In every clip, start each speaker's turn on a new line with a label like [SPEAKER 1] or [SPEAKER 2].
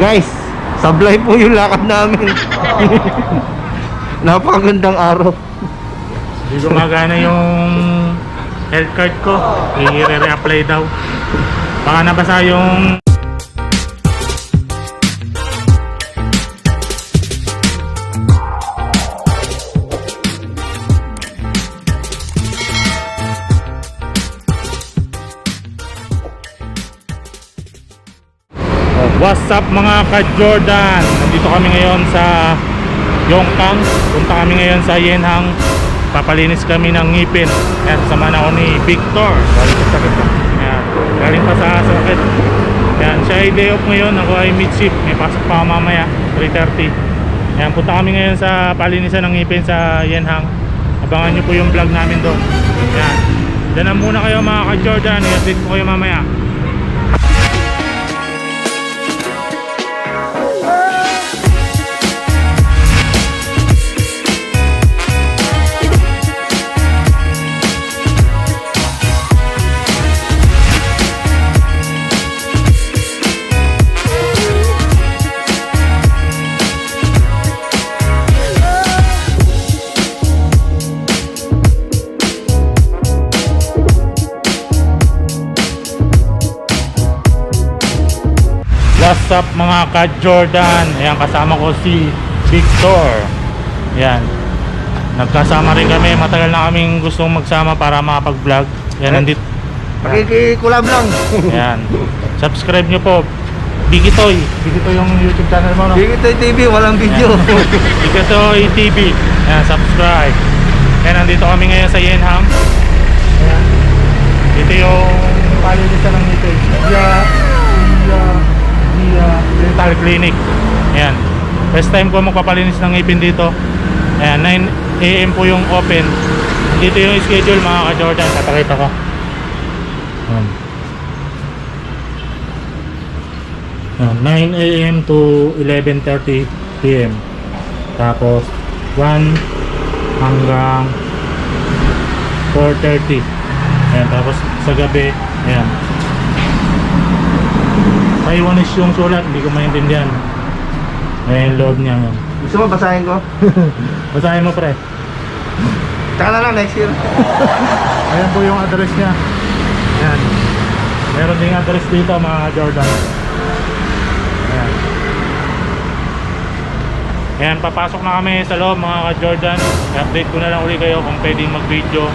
[SPEAKER 1] Guys, sablay po yung lakad namin. Napakagandang araw.
[SPEAKER 2] Hindi gumagana yung health card ko. I-re-apply daw. Baka nabasa yung... What's up mga ka-Jordan? Nandito kami ngayon sa Yongkang. Punta kami ngayon sa Yenhang. Papalinis kami ng ngipin. Ayan, sama na ako ni Victor. Galing pa sa sakit. Ayan, galing pa sa sakit. Ayan, siya ay day off ngayon. Ako ay mid-shift. May pasok pa ako mamaya 3:30. Ayan, punta kami ngayon sa palinisan ng ngipin sa Yenhang. Abangan nyo po yung vlog namin doon. Ayan, dyan na muna kayo mga ka-Jordan. I-update ko kayo mamaya. What's up mga ka-Jordan? Ayan, kasama ko si Victor. Ayan, nagkasama rin kami. Matagal na kaming gustong magsama para makapag-vlog. Ayan, nandito.
[SPEAKER 1] Pakikikulab lang.
[SPEAKER 2] Ayan, subscribe nyo po. Bigitoy. Bigitoy yung YouTube channel mo, no?
[SPEAKER 1] Bigitoy TV, walang video.
[SPEAKER 2] Bigitoy TV. Ayan, subscribe. Ayan, nandito kami ngayon sa Yenhang. Ayan, dito yung palilisan ng ngipin. Dental clinic. Ayan, first time ko magpapalinis ng ngipin dito. Ayan, 9 AM po yung open. Dito yung schedule mga ka-Jordan. Papakita ko. Ayan. Ayan, 9 AM to 11:30 PM. Tapos 1 hanggang 4:30. Ayan, tapos sa gabi, ayan, Taiwanese yung sulat, hindi ko maintindihan. Ayan yung loob niya.
[SPEAKER 1] Gusto mo basahin ko?
[SPEAKER 2] Basahin mo pre.
[SPEAKER 1] Tsaka na lang next year.
[SPEAKER 2] Ayan po yung address niya. Ayan, meron ding address dito mga Jordan. Ayan. Ayan, papasok na kami sa loob mga ka-Jordan. I-update ko na lang uli kayo kung pwedeng mag-video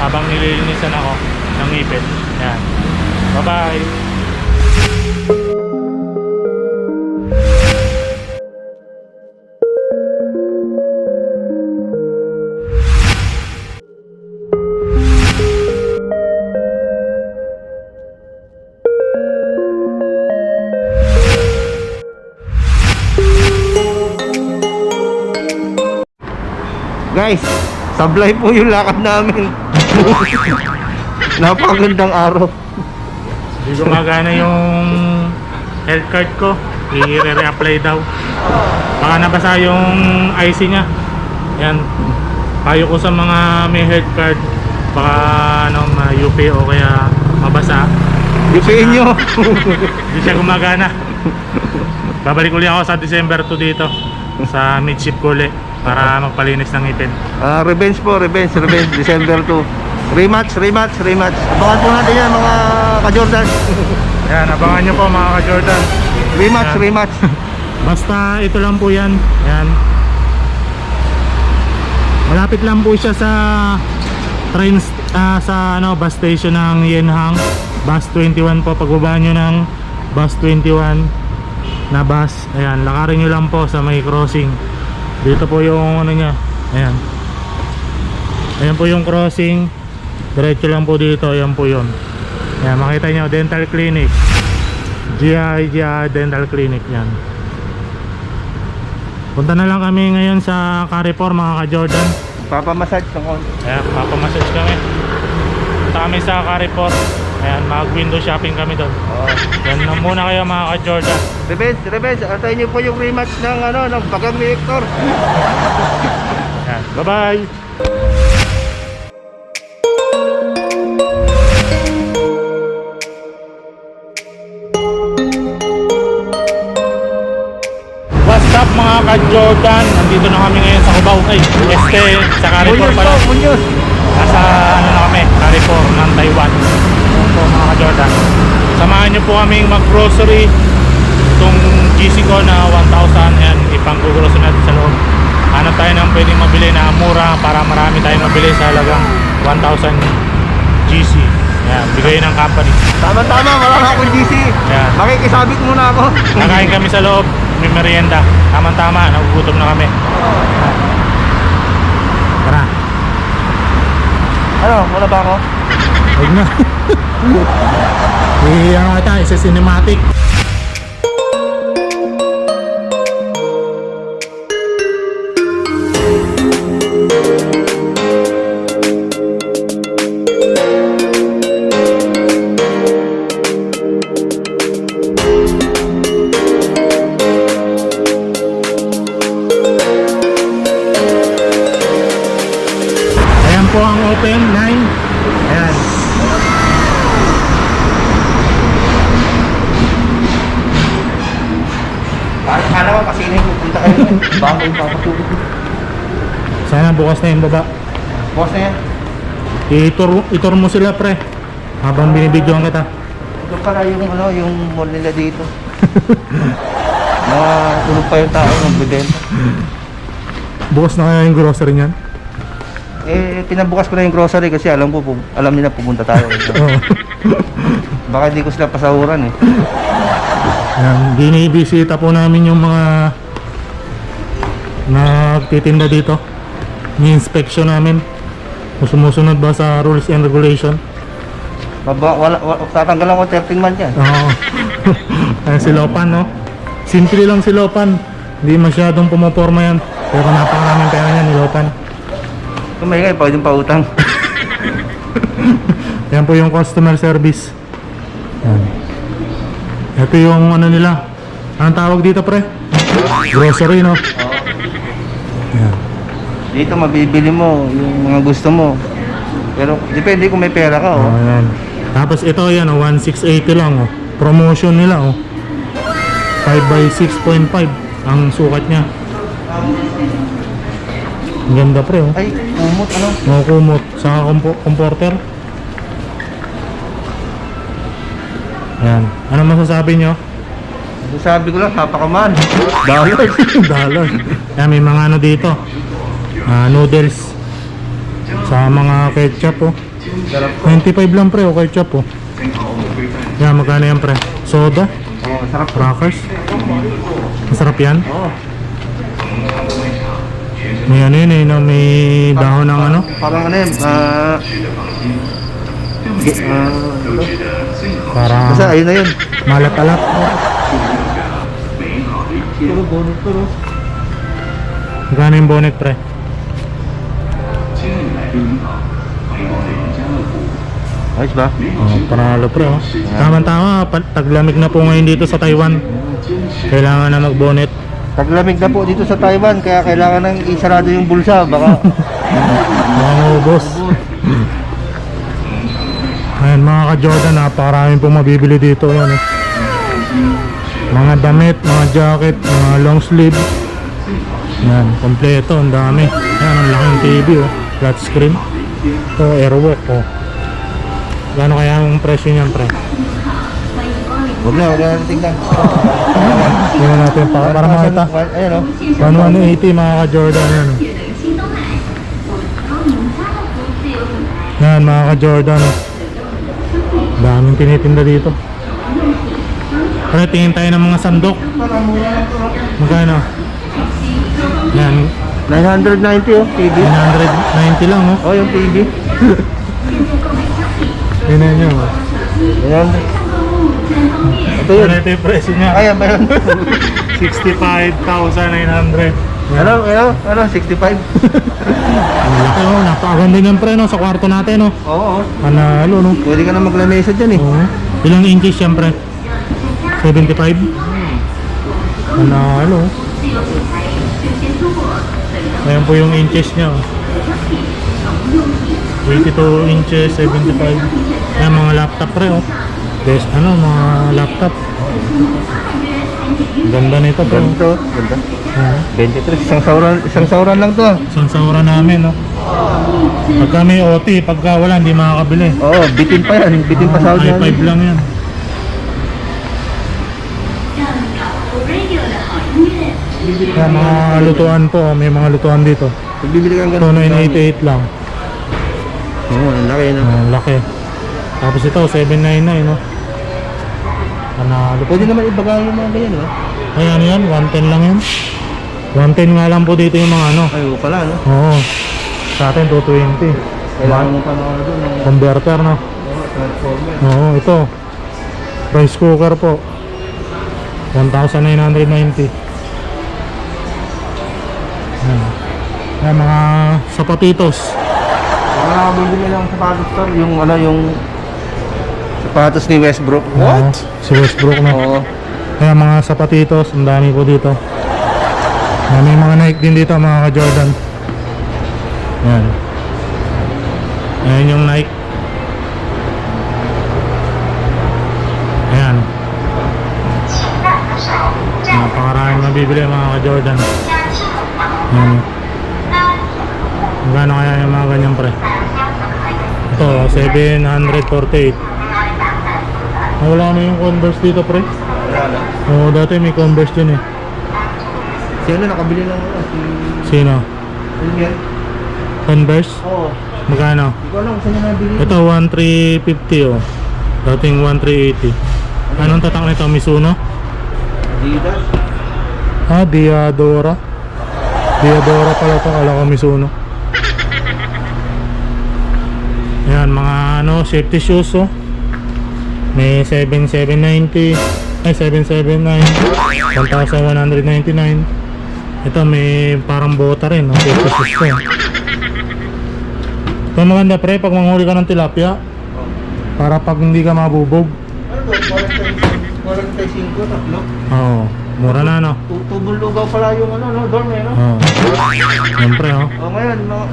[SPEAKER 2] habang nililinisan ako ng ngipin. Ayan, bye bye.
[SPEAKER 1] Guys, sablay po yung lakad namin. Napakagandang araw.
[SPEAKER 2] Hindi gumagana yung health card ko. I-re-apply daw. Baka nabasa yung IC nya. Yan, payo ko sa mga may health card. Baka UP o kaya mabasa.
[SPEAKER 1] Yupiin nyo.
[SPEAKER 2] Hindi siya gumagana. Babalik ulit ako sa December 2 dito sa mid-shift ko ulit para magpalinis ng ngipin.
[SPEAKER 1] Revenge po, revenge. December 2. Rematch. Abangan po natin yan mga ka-Jordan.
[SPEAKER 2] Ayan, abangan nyo po mga ka-Jordan.
[SPEAKER 1] Rematch.
[SPEAKER 2] Basta ito lang po yan. Ayan, malapit lang po siya sa train sa bus station ng Yenhang. Bus 21 po. Pagbaba nyo ng bus 21 na bus, ayan, lakarin nyo lang po sa may crossing. Dito po yung ano nya. Ayan, ayan po yung crossing. Diretso lang po dito. Ayan po yun. Ayan, makita nyo, dental clinic. GI Dental Clinic. Yan, punta na lang kami ngayon sa Carrefour mga ka-Jordan.
[SPEAKER 1] Papamassage ng konti.
[SPEAKER 2] Ayan, papamassage kami. Punta kami sa Carrefour. Ayan, mag-window shopping kami doon. Yan na muna kayo mga ka-Jordan.
[SPEAKER 1] Revenge. Antayin nyo po yung rematch ng Bagang ni Hector.
[SPEAKER 2] Ayan, bye-bye. mga ka-Jordan, nandito na kami ngayon sa Cubao. Ay, sa Carrefour pala.
[SPEAKER 1] Munyos.
[SPEAKER 2] Nasa ano na kami, Carrefour ng Taiwan. So mga ka-Jordan, samahan nyo po kaming mag-grocery. Itong GC ko na 1,000, yan, ipang-grocery natin sa loob. Hanap tayo ng pwedeng mabili na mura para marami tayong mabili sa halagang 1,000 GC. Yan, bigay ng company.
[SPEAKER 1] Tama-tama, wala na akong GC.
[SPEAKER 2] Yan.
[SPEAKER 1] Makikisabit muna ako.
[SPEAKER 2] Nakain kami sa loob, may merienda. Tama-tama, nagugutom na kami. Tara.
[SPEAKER 1] Ano, wala ba ako?
[SPEAKER 2] Huwag na. Ano kita, isa cinematic. Ayan po ang open 9. Ayan.
[SPEAKER 1] Parang kala ko kasi pupunta kayo. Bago yung papatulog.
[SPEAKER 2] Sana bukas na yung baba.
[SPEAKER 1] Boss na yan.
[SPEAKER 2] Itur mo sila pre. Habang binibidyoan kita.
[SPEAKER 1] Ito pala yung ano, yung mall nila dito. Tulog pa yung tao ng bibenta.
[SPEAKER 2] Bukas na kaya yung grocery niyan?
[SPEAKER 1] Pinabukas ko na yung grocery kasi alam nila pupunta tayo.
[SPEAKER 2] Oo.
[SPEAKER 1] Baka hindi ko sila pasahuran eh.
[SPEAKER 2] Ayan, binibisita po namin yung mga nagtitinda dito. Ni-inspection namin kung sumusunod ba sa rules and regulation.
[SPEAKER 1] Tatanggalan ko 13 month yan.
[SPEAKER 2] Oo. Ayan si Lopan, no? Simple lang si Lopan. Hindi masyadong pumoporma yan. Pero napakaraming pera niya ni Lopan.
[SPEAKER 1] Kung may kayo, pwedeng pautang.
[SPEAKER 2] Yan po yung customer service. Yan. Ito yung ano nila. Anong tawag dito pre? Grocery, no? Yan.
[SPEAKER 1] Dito mabibili mo yung mga gusto mo. Pero depende kung may pera ka.
[SPEAKER 2] Oh, yan. Tapos ito yan, 1680 lang. Oh. Promotion nila. 5x6.5 ang sukat niya. Ang ganda pre.
[SPEAKER 1] Ay, kumot ano?
[SPEAKER 2] Kumot sa comforter. Yan. Ano masasabi nyo?
[SPEAKER 1] Sabi ko lang, napakaman.
[SPEAKER 2] Dollars. Dollars. Yan, may mga ano dito. Noodles. Sa mga ketchup. 25 lang pre, ketchup. Yan, magkano yan pre? Soda.
[SPEAKER 1] Sarap.
[SPEAKER 2] Crackers. Masarap yan.
[SPEAKER 1] Oo.
[SPEAKER 2] May ano yun no? May dahon ng ano?
[SPEAKER 1] Parang ano yan,
[SPEAKER 2] Parang
[SPEAKER 1] basta ayun na yun.
[SPEAKER 2] malat-alat.
[SPEAKER 1] Puro bonus to, no?
[SPEAKER 2] Magkano yung bonnet pre?
[SPEAKER 1] Ayos ba?
[SPEAKER 2] Panalo pre. Tama-tama, taglamig na po ngayon dito sa Taiwan. Kailangan na mag-bonnet.
[SPEAKER 1] Taglamig na po dito sa Taiwan, kaya kailangan nang isarado yung bulsa. Baka
[SPEAKER 2] Mga maubos. Ayan mga ka-Jordan, napakaraming pong mabibili dito. Ayan, mga damit, mga jacket, mga long sleeve. Ayan, kompleto, ang dami. Ayan, ang laking TV, flat screen. Ito, airwalk. Gano'n kaya ang presyo niyan, pre?
[SPEAKER 1] huwag na natin tingnan.
[SPEAKER 2] Tingnan natin para makita.
[SPEAKER 1] Ayan o.
[SPEAKER 2] 180 mga ka-Jordan. Ayan, yan mga ka-Jordan. Daming tinitinda dito. Pero tingin tayo ng mga sandok. Magkano? Yan,
[SPEAKER 1] 990 oh, TV.
[SPEAKER 2] 990 lang, oh.
[SPEAKER 1] Oh, yung TV.
[SPEAKER 2] Tingnan nyo.
[SPEAKER 1] Ayan. Ito yun.
[SPEAKER 2] Ito yung presyo niya.
[SPEAKER 1] Ayan ba yun?
[SPEAKER 2] 65,900.
[SPEAKER 1] Ano, 65?
[SPEAKER 2] Ang laki, oh. Napakaganda niyan, pre, no? Sa kwarto natin, no?
[SPEAKER 1] Oo.
[SPEAKER 2] Panalo, no?
[SPEAKER 1] Pwede ka na maglamesa dyan eh.
[SPEAKER 2] Oo. Ilang inches yan, pre? 75? Panalo. Ayan po yung inches niya, oh. 82 inches, 75. Ayan, mga laptop, pre, oh. Mga laptop. Ganda nito bro.
[SPEAKER 1] Ganito. Ganda.
[SPEAKER 2] Oo.
[SPEAKER 1] 23. Isang sauran lang to.
[SPEAKER 2] Isang saura namin, no? Pagka may OT, pagka wala, hindi makakabili.
[SPEAKER 1] Oo, bitin pa yan. Bitin pa sa
[SPEAKER 2] i5 lang yan. Kaya mga lutuan po, may mga lutuan dito.
[SPEAKER 1] Pag bibili kang
[SPEAKER 2] Ito,
[SPEAKER 1] ganito.
[SPEAKER 2] 988 lang.
[SPEAKER 1] Oo, ang laki na.
[SPEAKER 2] Laki. Tapos ito, 799, no? Panalo.
[SPEAKER 1] Pwede naman ibagay yung mga ganyan, no?
[SPEAKER 2] Ay, ano yan? 110 lang yan. 110 nga lang po dito yung mga ano.
[SPEAKER 1] Ay, oo pala, no?
[SPEAKER 2] Oo. Sa atin, 220.
[SPEAKER 1] Kailangan mo pa na ano doon.
[SPEAKER 2] Converter, no?
[SPEAKER 1] Transformer.
[SPEAKER 2] Oo, ito. Rice cooker po. 1,990. Yan, mga sapatitos.
[SPEAKER 1] Bumili lang sa sapatos store, yung ano, yung sapatos ni Westbrook.
[SPEAKER 2] Oo, si Westbrook, no?
[SPEAKER 1] Oo.
[SPEAKER 2] Kaya mga sapatitos, ang dami po dito. May mga Nike din dito, mga ka-Jordan. Yan. Ayan yung Nike. Ayan. Napakaraming mabibili mga ka-Jordan. Ayan. Magkano kaya yung mga ganyan pre? Ito, 748. Wala na yung Converse dito pre.
[SPEAKER 1] Wala na.
[SPEAKER 2] Oo, dati may Converse dun eh.
[SPEAKER 1] Sino nakabili ng ano?
[SPEAKER 2] Sino?
[SPEAKER 1] Ano yan?
[SPEAKER 2] Converse?
[SPEAKER 1] Oo.
[SPEAKER 2] Magkano?
[SPEAKER 1] Hindi ko alam kung saan niya nabili.
[SPEAKER 2] Ito 1350 oh. Dating 1380. Anong tatak nito? Mizuno?
[SPEAKER 1] Adidas.
[SPEAKER 2] Ah, Diadora. Diadora pala ito. Kala ko Mizuno. Ayan, mga ano, safety shoes oh. May 7790. Ay, 779. 1199. Ito may parang bota rin. Safety shoes ko. Ito maganda pre, pag manghuli ka ng tilapia. Para pag hindi ka mabubog.
[SPEAKER 1] Ano ba? 45, tatlo.
[SPEAKER 2] Oo, mura na no.
[SPEAKER 1] Tubong lugaw pala yung ano, no? Dorm eh, no?
[SPEAKER 2] Oo. Siyempre oh.
[SPEAKER 1] O ngayon, no,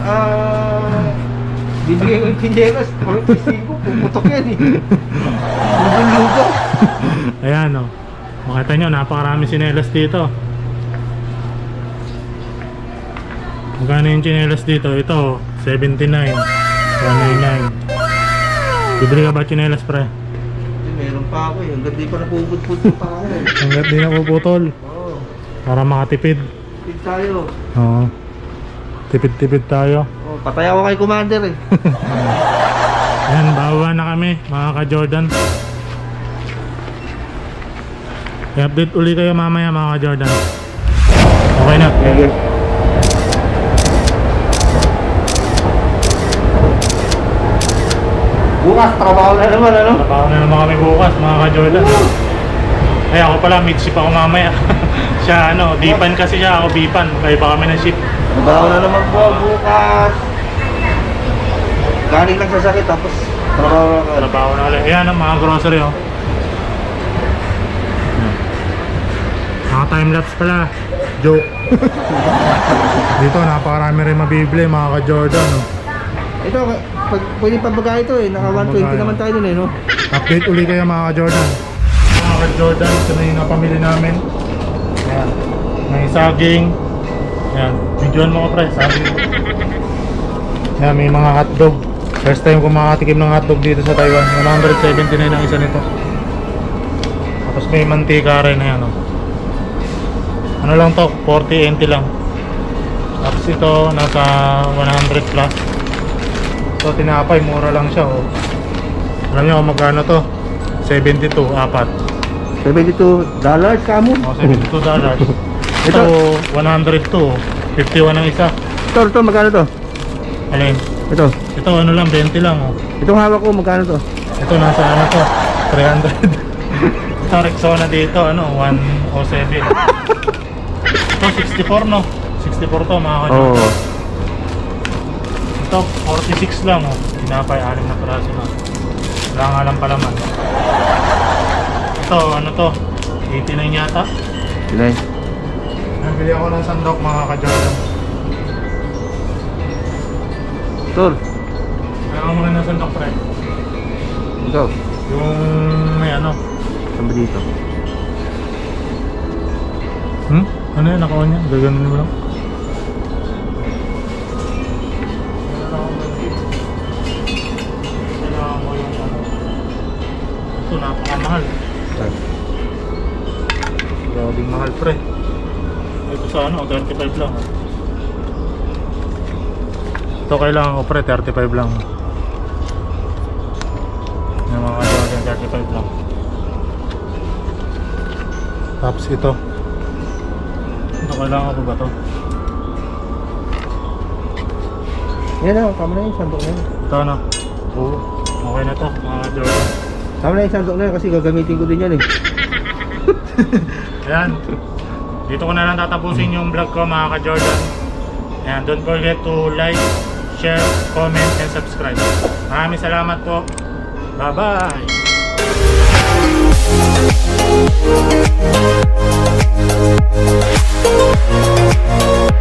[SPEAKER 1] bibigay ko yung pinjeras. 45, puputok yan eh. Tubong lugaw.
[SPEAKER 2] Ayan oh. Makita nyo, napakarami sinelas dito. Magkano yung chinelas dito? Ito, 79, 199. Bibili ka ba chinelas pre?
[SPEAKER 1] Meron pa ako eh. Hanggang di pa napupudpud pa ako eh.
[SPEAKER 2] Hanggat di napuputol.
[SPEAKER 1] Oo.
[SPEAKER 2] Para makatipid.
[SPEAKER 1] Pid tayo.
[SPEAKER 2] Oo. Tipid-tipid tayo.
[SPEAKER 1] Oh, patay ako kay Commander eh.
[SPEAKER 2] Ayan, bawa na kami mga ka-Jordan. I-update uli kayo mamaya mga ka-Jordan. Okay na.
[SPEAKER 1] Okay. Bukas, trabaho na naman, ano?
[SPEAKER 2] Trabaho na naman kami bukas mga ka-Jordan. Ay ako pala, mid-ship ako mamaya. Siya ano, dipan kasi siya, ako bipan. Kaya pa kami ng ship.
[SPEAKER 1] Trabaho na naman po bukas. Galing lang sa sakit, tapos trabaho na ka.
[SPEAKER 2] Trabaho na ulit. Ayan ang mga grocery oh. Mga time-lapse pala. Joke. Dito napakarami rin mabibili mga ka-Jordan oh.
[SPEAKER 1] Ito, pwede pa bagay ito eh. Naka 120 naman tayo dun eh, no?
[SPEAKER 2] Update uli kayo mga ka-Jordan. Mga ka-Jordan, ito na yung napamili namin. Ayan. May saging. Ayan. Videoan mo ko pre, saging. Ayan, may mga hotdog. First time ko makatikim ng hotdog dito sa Taiwan. 179 ang isa nito. Tapos may mantika rin. Ayan o. Ano lang to? 40 NT lang. Tapos ito, nasa 100 plus. So tinapay, mura lang siya oh. Alam niyo kung magkano to? 72, apat.
[SPEAKER 1] $72 kamo?
[SPEAKER 2] O, $72. Ito, 102. 51 ang isa.
[SPEAKER 1] Ito, magkano to?
[SPEAKER 2] Alin?
[SPEAKER 1] Ito.
[SPEAKER 2] Ito ano lang, 20 lang oh.
[SPEAKER 1] Itong hawak ko, magkano to?
[SPEAKER 2] Ito nasa ano to? 300. Ito Rexona dito, ano, 107. Ito 64 no? 64 to mga kanyo.
[SPEAKER 1] Oo.
[SPEAKER 2] Ito 46 lang oh. Tinapay, 6 na piraso na. Wala nga lang palaman. Ito, ano to? 89 yata.
[SPEAKER 1] Silay.
[SPEAKER 2] Nabili ako ng sandok mga ka-Jordan.
[SPEAKER 1] Tol.
[SPEAKER 2] Meron mo rin ng sandok pre.
[SPEAKER 1] Ito.
[SPEAKER 2] Yung may ano.
[SPEAKER 1] Saan ba dito?
[SPEAKER 2] Ano yan? Naka-on yan? Gaganin mo lang. Kailangan ko yung ano. Ito, napakamahal. Grabing mahal, pre. Ito sa ano, 35 lang. Ito kailangan ko, pre, 35 lang. Yung mga Jordan, 35 lang. Tapos ito kailangan ko ba to?
[SPEAKER 1] Yan na, tama na yung sandok na yun.
[SPEAKER 2] Ito na.
[SPEAKER 1] Oo.
[SPEAKER 2] Okay na to, mga Jordan.
[SPEAKER 1] Tama na yung sandok na yun kasi gagamitin ko din yan eh.
[SPEAKER 2] Ayan. Dito ko na lang tatapusin yung vlog ko, mga ka-Jordan. Ayan, don't forget to like, share, comment, and subscribe. Maraming salamat po. Bye-bye!